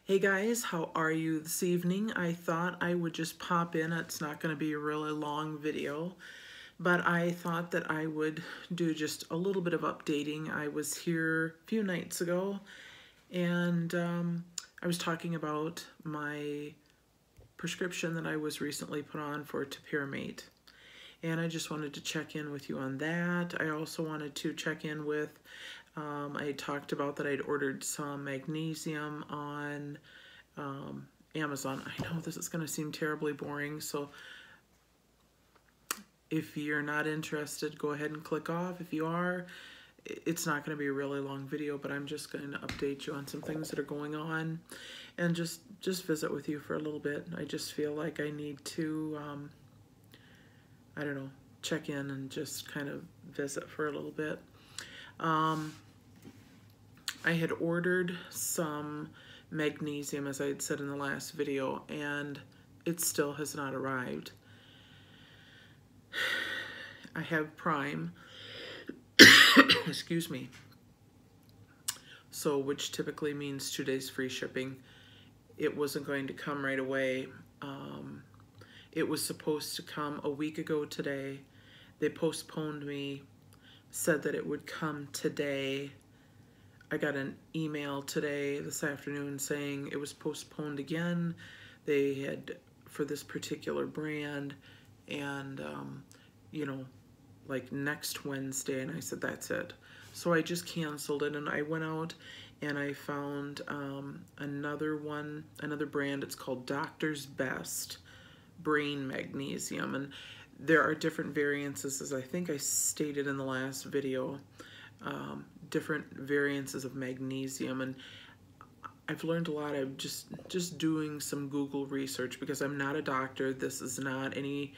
Hey guys, how are you this evening? I thought I would just pop in. It's not going to be a really long video, but I thought that I would do just a little bit of updating. I was here a few nights ago and I was talking about my prescription that I was recently put on for Topiramate. And I just wanted to check in with you on that. I also wanted to check in with, I talked about that I'd ordered some magnesium on Amazon. I know this is going to seem terribly boring, so if you're not interested, go ahead and click off. If you are, it's not going to be a really long video, but I'm just going to update you on some things that are going on and just visit with you for a little bit. I just feel like I need to I don't know, check in and just kind of visit for a little bit. I had ordered some magnesium, as I had said in the last video, and it still has not arrived. I have Prime, excuse me, so which typically means 2 days free shipping. It wasn't going to come right away. It was supposed to come a week ago today. They postponed me, said that it would come today. I got an email today, this afternoon, saying it was postponed again. They had, for this particular brand, and, you know, like next Wednesday, and I said, that's it. So I just canceled it, and I went out and I found another brand. It's called Doctor's Best Brain Magnesium, and there are different variances, as I think I stated in the last video, different variances of magnesium, and I've learned a lot. I'm just doing some Google research because I'm not a doctor. This is not any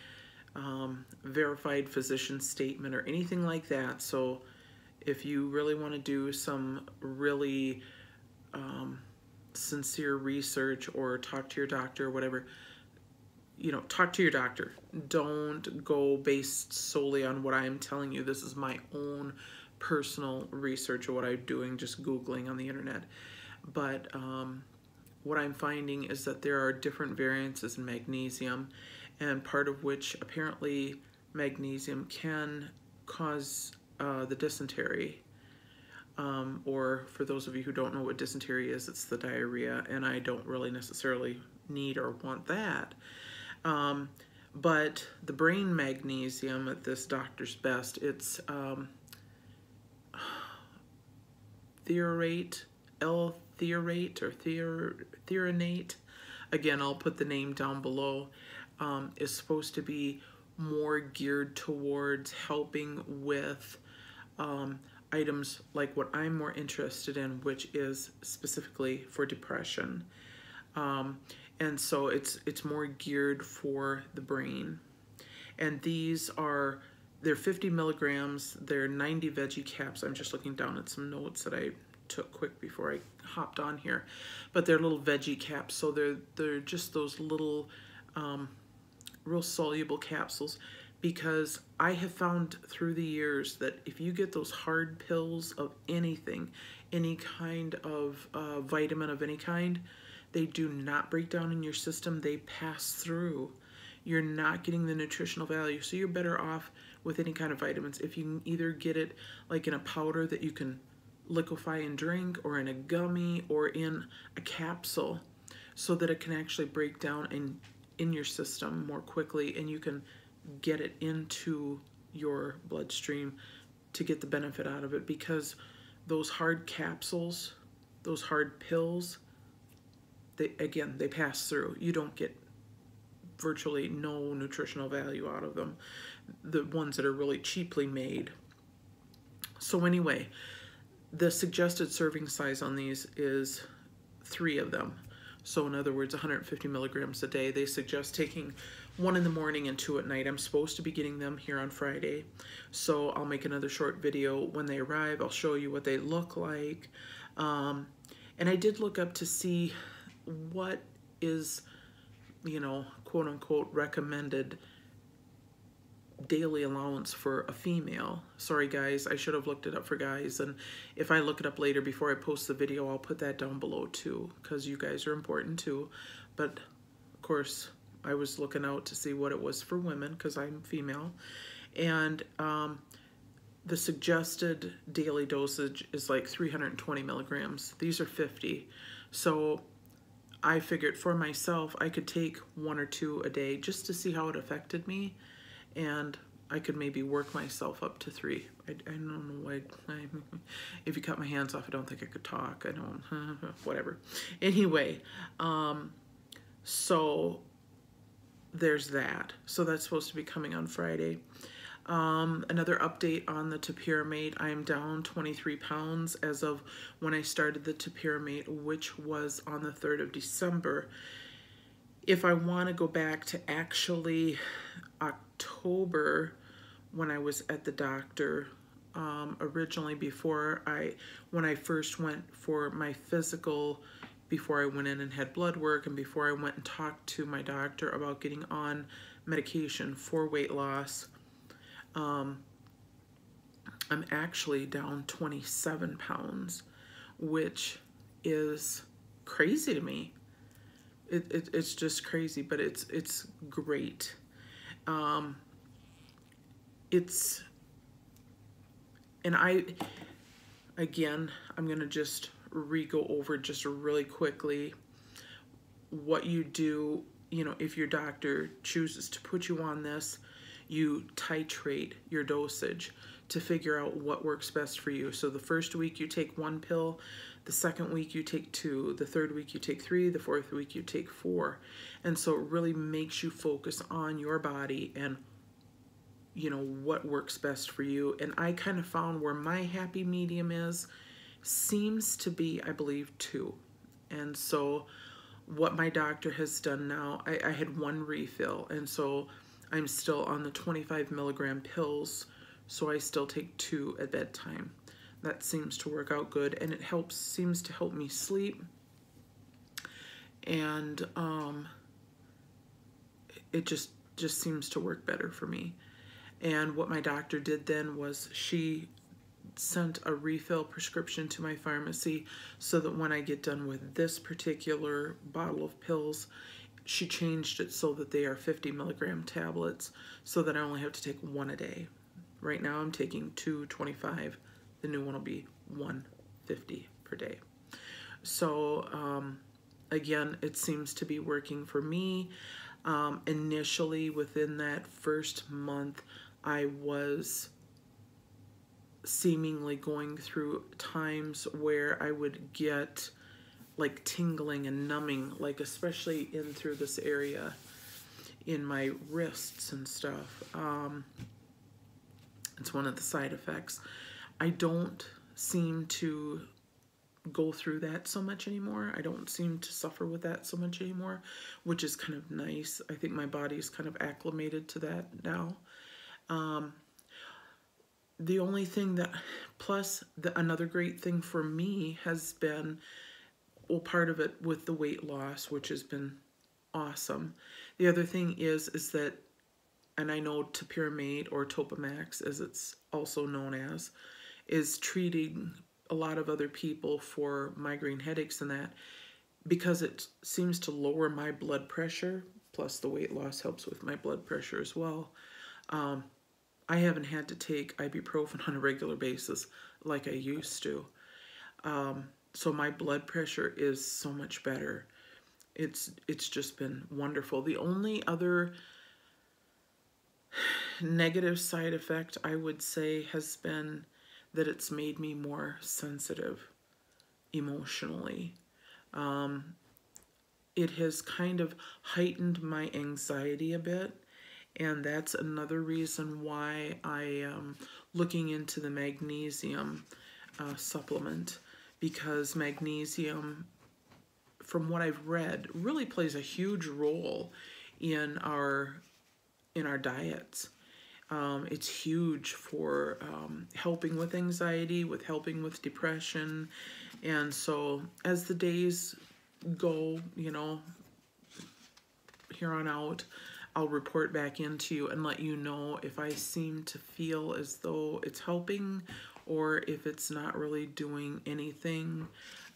verified physician statement or anything like that. So if you really want to do some really sincere research or talk to your doctor or whatever, you know, talk to your doctor. Don't go based solely on what I'm telling you. This is my own personal research of what I'm doing, just Googling on the internet. But what I'm finding is that there are different variances in magnesium, and part of which apparently magnesium can cause the dysentery. Or for those of you who don't know what dysentery is, it's the diarrhea, and I don't really necessarily need or want that. But the brain magnesium at this Doctor's Best, it's L-Threonate or Threonate. Again, I'll put the name down below. Is supposed to be more geared towards helping with items like what I'm more interested in, which is specifically for depression. And so it's more geared for the brain. And these are, they're 50 milligrams, they're 90 veggie caps. I'm just looking down at some notes that I took quick before I hopped on here. But they're little veggie caps, so they're just those little real soluble capsules, because I have found through the years that if you get those hard pills of anything, any kind of vitamin of any kind, they do not break down in your system. They pass through. You're not getting the nutritional value. So you're better off with any kind of vitamins if you can either get it like in a powder that you can liquefy and drink, or in a gummy, or in a capsule, so that it can actually break down in your system more quickly, and you can get it into your bloodstream to get the benefit out of it. Because those hard capsules, those hard pills, they pass through. You don't get virtually no nutritional value out of them, the ones that are really cheaply made. So anyway, the suggested serving size on these is 3 of them. So in other words, 150 milligrams a day. They suggest taking 1 in the morning and 2 at night. I'm supposed to be getting them here on Friday, so I'll make another short video when they arrive. I'll show you what they look like. And I did look up to see what is, you know, quote unquote recommended daily allowance for a female. Sorry guys, I should have looked it up for guys, and if I look it up later before I post the video, I'll put that down below too, because you guys are important too. But of course, I was looking out to see what it was for women, because I'm female. And the suggested daily dosage is like 320 milligrams. These are 50. So I figured for myself, I could take 1 or 2 a day just to see how it affected me. And I could maybe work myself up to 3. I don't know why. If you cut my hands off, I don't think I could talk. I don't, whatever. Anyway, so there's that. So that's supposed to be coming on Friday. Another update on the Topiramate. I am down 23 pounds as of when I started the Topiramate, which was on the 3rd of December. If I want to go back to actually October, when I was at the doctor, originally when I first went for my physical, before I went in and had blood work, and before I went and talked to my doctor about getting on medication for weight loss, I'm actually down 27 pounds, which is crazy to me. It's just crazy, but it's great. And I'm gonna just go over just really quickly what you do. You know, if your doctor chooses to put you on this, you titrate your dosage to figure out what works best for you. So the first week you take 1 pill, the second week you take 2, the third week you take 3, the fourth week you take 4. And so it really makes you focus on your body and, you know, what works best for you. And I kind of found where my happy medium seems to be, I believe, 2. And so what my doctor has done now, I had 1 refill, and so I'm still on the 25 milligram pills, so I still take 2 at bedtime. That seems to work out good, and it seems to help me sleep. And it just seems to work better for me. And what my doctor did then was she sent a refill prescription to my pharmacy, so that when I get done with this particular bottle of pills, she changed it so that they are 50 milligram tablets, so that I only have to take 1 a day. Right now I'm taking 225. The new one will be 150 per day. So again, it seems to be working for me. Initially, within that first month, I was seemingly going through times where I would get like tingling and numbing, like especially in through this area in my wrists and stuff. It's one of the side effects. I don't seem to go through that so much anymore. I don't seem to suffer with that so much anymore, which is kind of nice. I think my body's kind of acclimated to that now. The only thing another great thing for me has been, well, part of it with the weight loss, which has been awesome. The other thing is that, and I know Topiramate, or Topamax as it's also known as, is treating a lot of other people for migraine headaches and that, because it seems to lower my blood pressure, plus the weight loss helps with my blood pressure as well. I haven't had to take ibuprofen on a regular basis like I used to. So my blood pressure is so much better. It's just been wonderful. The only other negative side effect, I would say, has been that it's made me more sensitive emotionally. It has kind of heightened my anxiety a bit, and that's another reason why I am looking into the magnesium supplement, because magnesium, from what I've read, really plays a huge role in our diets. It's huge for helping with anxiety, with helping with depression. And so as the days go, you know, here on out, I'll report back into you and let you know if I seem to feel as though it's helping or if it's not really doing anything.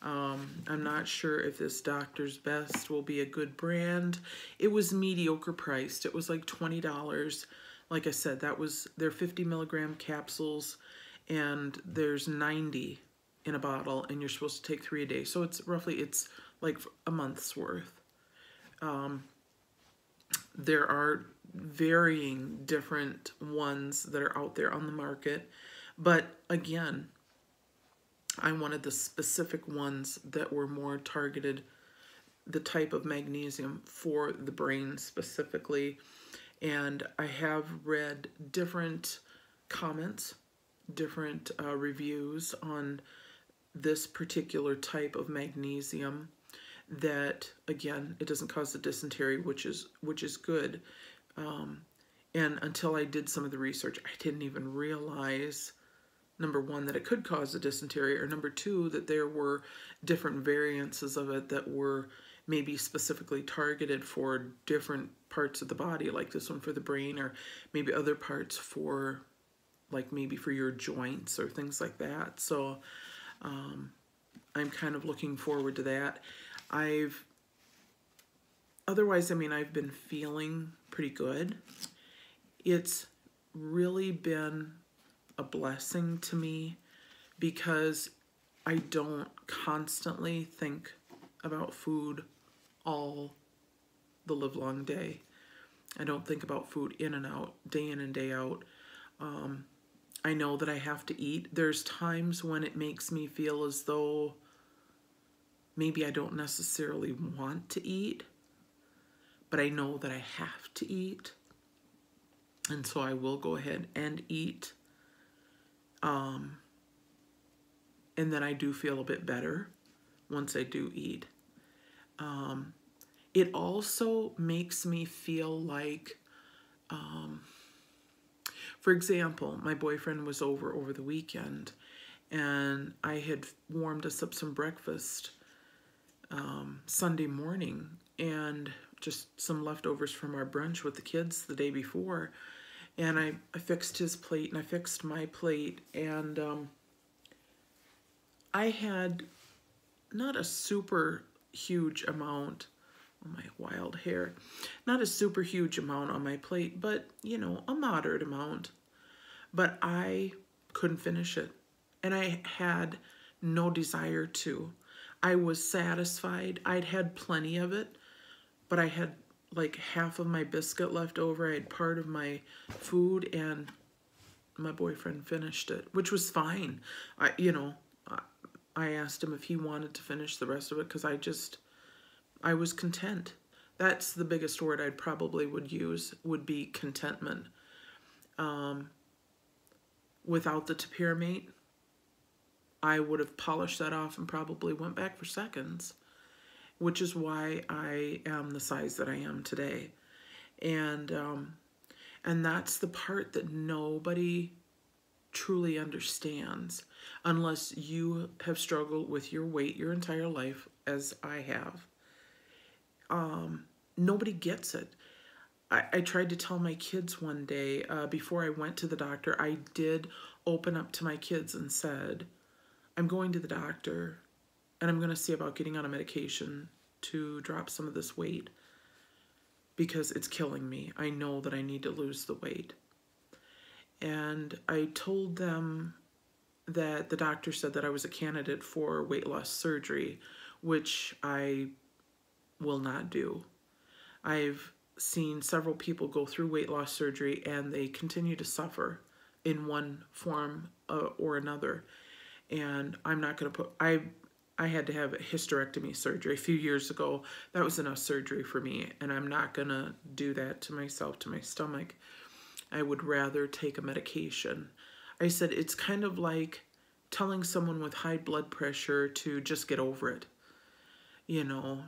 I'm not sure if this Doctor's Best will be a good brand. It was mediocre priced. It was like $20. Like I said, that was their 50 milligram capsules, and there's 90 in a bottle, and you're supposed to take 3 a day. So it's like a month's worth. There are varying different ones that are out there on the market, but again, I wanted the specific ones that were more targeted, the type of magnesium for the brain specifically. And I have read different comments, different reviews on this particular type of magnesium that, again, it doesn't cause the dysentery, which is good. And until I did some of the research, I didn't even realize, number one, that it could cause the dysentery, or number two, that there were different variances of it that were maybe specifically targeted for different parts of the body, like this one for the brain, or maybe other parts for, like maybe for your joints or things like that. So I'm kind of looking forward to that. Otherwise, I mean, I've been feeling pretty good. It's really been a blessing to me because I don't constantly think about food all the livelong day. I don't think about food in and out, day in and day out. I know that I have to eat. There's times when it makes me feel as though maybe I don't necessarily want to eat, but I know that I have to eat. And so I will go ahead and eat. And then I do feel a bit better once I do eat. It also makes me feel like, for example, my boyfriend was over the weekend, and I had warmed us up some breakfast Sunday morning, and just some leftovers from our brunch with the kids the day before. And I fixed his plate and I fixed my plate, and I had not a super huge amount, oh my wild hair, not a super huge amount on my plate, but you know, a moderate amount. But I couldn't finish it, and I had no desire to. I was satisfied. I'd had plenty of it, but I had like half of my biscuit left over. I had part of my food, and my boyfriend finished it, which was fine. I asked him if he wanted to finish the rest of it because I was content. That's the biggest word I probably would use, would be contentment. Without the Topiramate, I would have polished that off and probably went back for seconds, which is why I am the size that I am today. And that's the part that nobody truly understands unless you have struggled with your weight your entire life, as I have. Nobody gets it. I tried to tell my kids one day, before I went to the doctor, I did open up to my kids and said, I'm going to the doctor and I'm going to see about getting on a medication to drop some of this weight because it's killing me. I know that I need to lose the weight. And I told them that the doctor said that I was a candidate for weight loss surgery, which I will not do. I've seen several people go through weight loss surgery and they continue to suffer in one form or another. And I'm not going to put, I had to have a hysterectomy surgery a few years ago. That was enough surgery for me, and I'm not going to do that to myself, to my stomach. I would rather take a medication. I said it's kind of like telling someone with high blood pressure to just get over it. You know,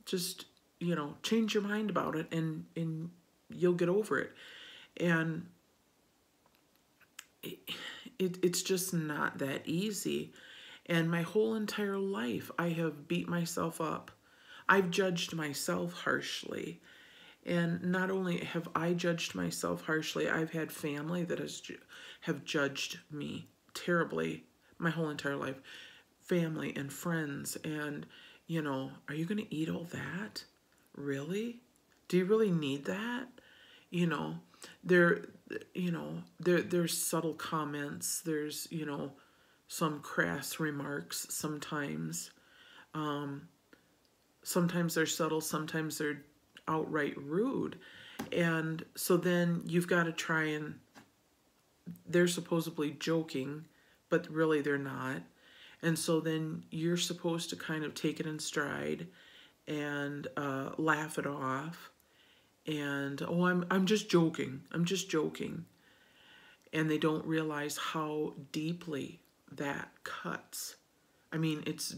just, you know, change your mind about it and you'll get over it. And it's just not that easy. And my whole entire life, I have beat myself up. I've judged myself harshly. And not only have I judged myself harshly, I've had family that have judged me terribly my whole entire life. Family and friends, and are you going to eat all that? Really? Do you really need that? You know, there there's subtle comments, there's, some crass remarks sometimes. Sometimes they're subtle, sometimes they're outright rude. And so then you've got to try and, they're supposedly joking, but really they're not. And so then you're supposed to kind of take it in stride and laugh it off. And, oh, I'm just joking. I'm just joking. And they don't realize how deeply that cuts. I mean, it's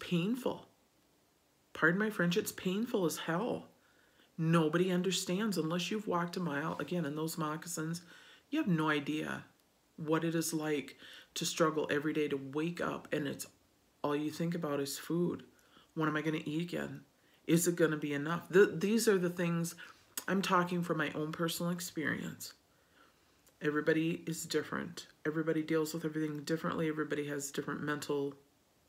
painful. Pardon my French, it's painful as hell. Nobody understands unless you've walked a mile, again, in those moccasins. You have no idea what it is like to struggle every day to wake up and it's all you think about is food. When am I going to eat again? Is it going to be enough? These are the things, I'm talking from my own personal experience. Everybody is different. Everybody deals with everything differently. Everybody has different mental,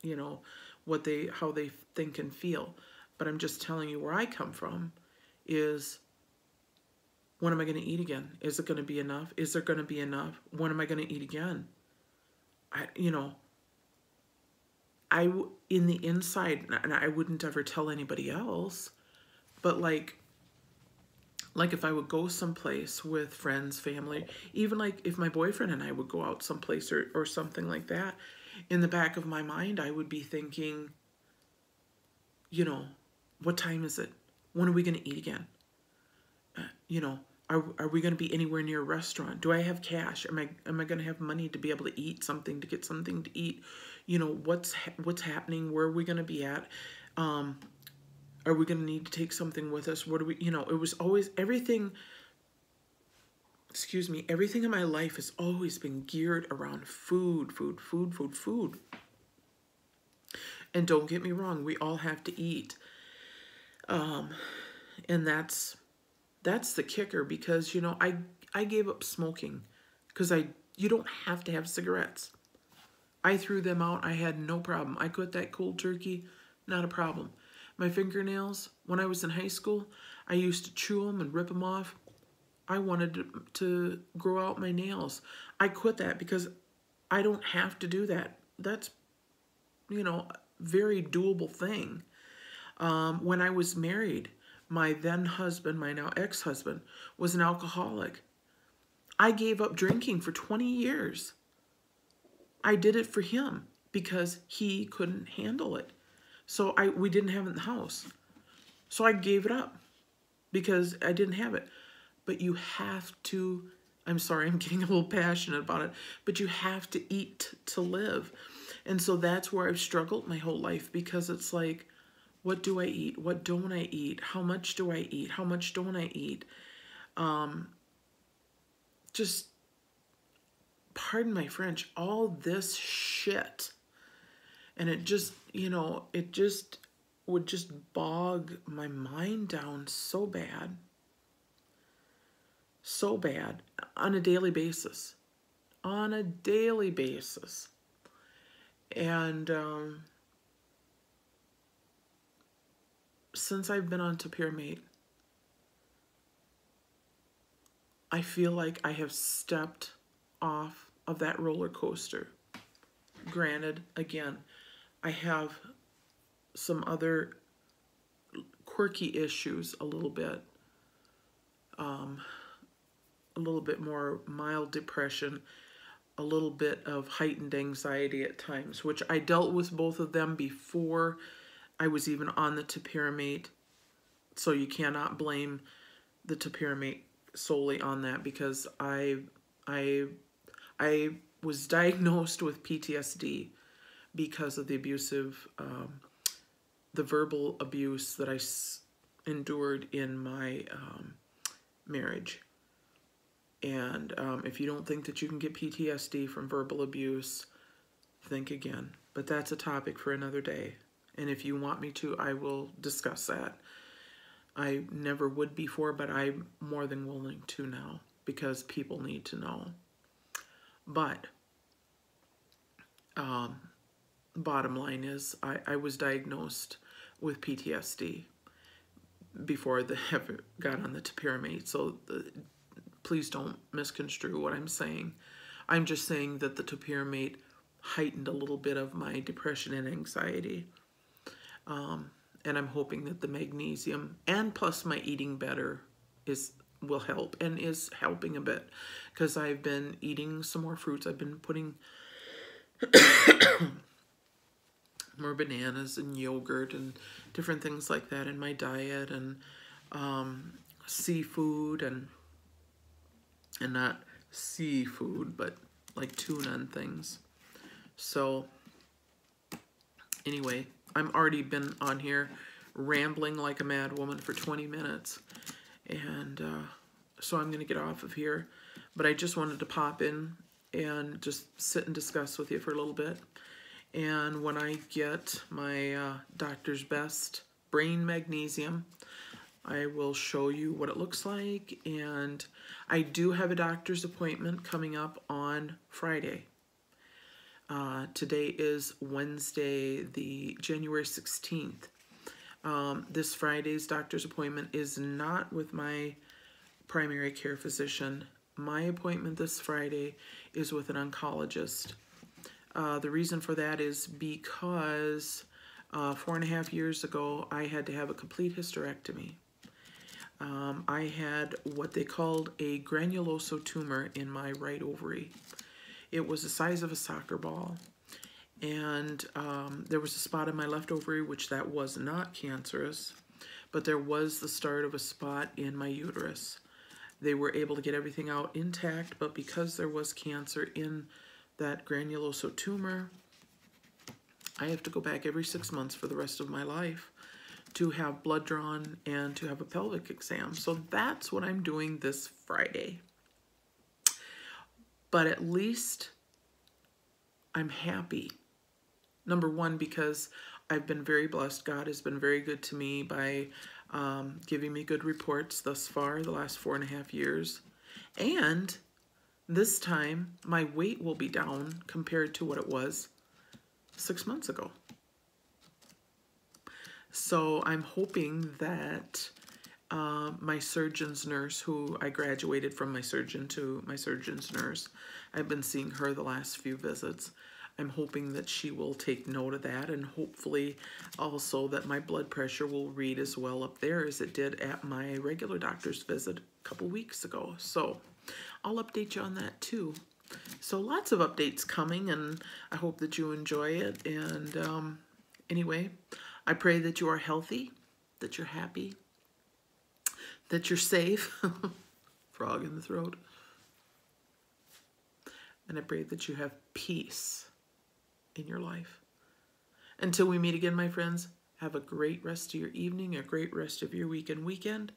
how they think and feel. But I'm just telling you where I come from is, when am I going to eat again? Is it going to be enough? Is there going to be enough? When am I going to eat again? In the inside, and I wouldn't ever tell anybody else, but like if I would go someplace with friends, family, even like if my boyfriend and I would go out someplace or something like that, in the back of my mind, I would be thinking, what time is it? When are we going to eat again? Are we going to be anywhere near a restaurant? Do I have cash? Am I going to have money to be able to eat something, to get something to eat? What's happening? Where are we going to be at? Are we going to need to take something with us? What do we, it was always everything in my life has always been geared around food. And don't get me wrong, we all have to eat. And that's the kicker, because, I gave up smoking because you don't have to have cigarettes. I threw them out. I had no problem. I quit that cold turkey, not a problem. My fingernails, when I was in high school, I used to chew them and rip them off. I wanted to grow out my nails. I quit that because I don't have to do that. That's, a very doable thing. When I was married, my then husband, my now ex-husband, was an alcoholic. I gave up drinking for 20 years. I did it for him because he couldn't handle it. So we didn't have it in the house. So I gave it up because I didn't have it. But you have to, I'm sorry, I'm getting a little passionate about it, but you have to eat to live. And so that's where I've struggled my whole life, because it's like, what do I eat? What don't I eat? How much do I eat? How much don't I eat? Just, pardon my French, all this shit. And it just, it just would just bog my mind down so bad. So bad. On a daily basis. On a daily basis. And since I've been on Topiramate, I feel like I have stepped off of that roller coaster. Granted, again, I have some other quirky issues a little bit more mild depression, a little bit of heightened anxiety at times, which I dealt with both of them before I was even on the Topiramate. So you cannot blame the Topiramate solely on that, because I was diagnosed with PTSD because of the verbal abuse that I endured in my marriage. And if you don't think that you can get PTSD from verbal abuse, think again. But that's a topic for another day. And if you want me to, I will discuss that. I never would before, but I'm more than willing to now because people need to know. But bottom line is I was diagnosed with PTSD before I ever got on the Topiramate. So please don't misconstrue what I'm saying. I'm just saying that the Topiramate heightened a little bit of my depression and anxiety. And I'm hoping that the magnesium and plus my eating better will help and is helping a bit because I've been eating some more fruits. I've been putting more bananas and yogurt and different things like that in my diet, and seafood and not seafood, but like tuna and things. So anyway, I'm already been on here rambling like a mad woman for 20 minutes. And so I'm going to get off of here. But I just wanted to pop in and just sit and discuss with you for a little bit. And when I get my Doctor's Best Brain Magnesium, I will show you what it looks like. And I do have a doctor's appointment coming up on Friday. Today is Wednesday, the January 16th. This Friday's doctor's appointment is not with my primary care physician. My appointment this Friday is with an oncologist. The reason for that is because 4.5 years ago, I had to have a complete hysterectomy. I had what they called a granulosa tumor in my right ovary. It was the size of a soccer ball, and there was a spot in my left ovary, which that was not cancerous, but there was the start of a spot in my uterus. They were able to get everything out intact, but because there was cancer in that granulosa tumor, I have to go back every 6 months for the rest of my life to have blood drawn and to have a pelvic exam. So that's what I'm doing this Friday. But at least I'm happy. Number one, because I've been very blessed. God has been very good to me by giving me good reports thus far, the last 4.5 years. And this time, my weight will be down compared to what it was 6 months ago. So I'm hoping that my surgeon's nurse, who I graduated from my surgeon to my surgeon's nurse, I've been seeing her the last few visits. I'm hoping that she will take note of that, and hopefully also that my blood pressure will read as well up there as it did at my regular doctor's visit a couple weeks ago. So I'll update you on that too. So lots of updates coming, and I hope that you enjoy it. And anyway, I pray that you are healthy, that you're happy, that you're safe. Frog in the throat. And I pray that you have peace in your life. Until we meet again, my friends, have a great rest of your evening, a great rest of your weekend,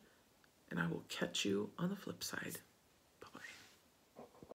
and I will catch you on the flip side.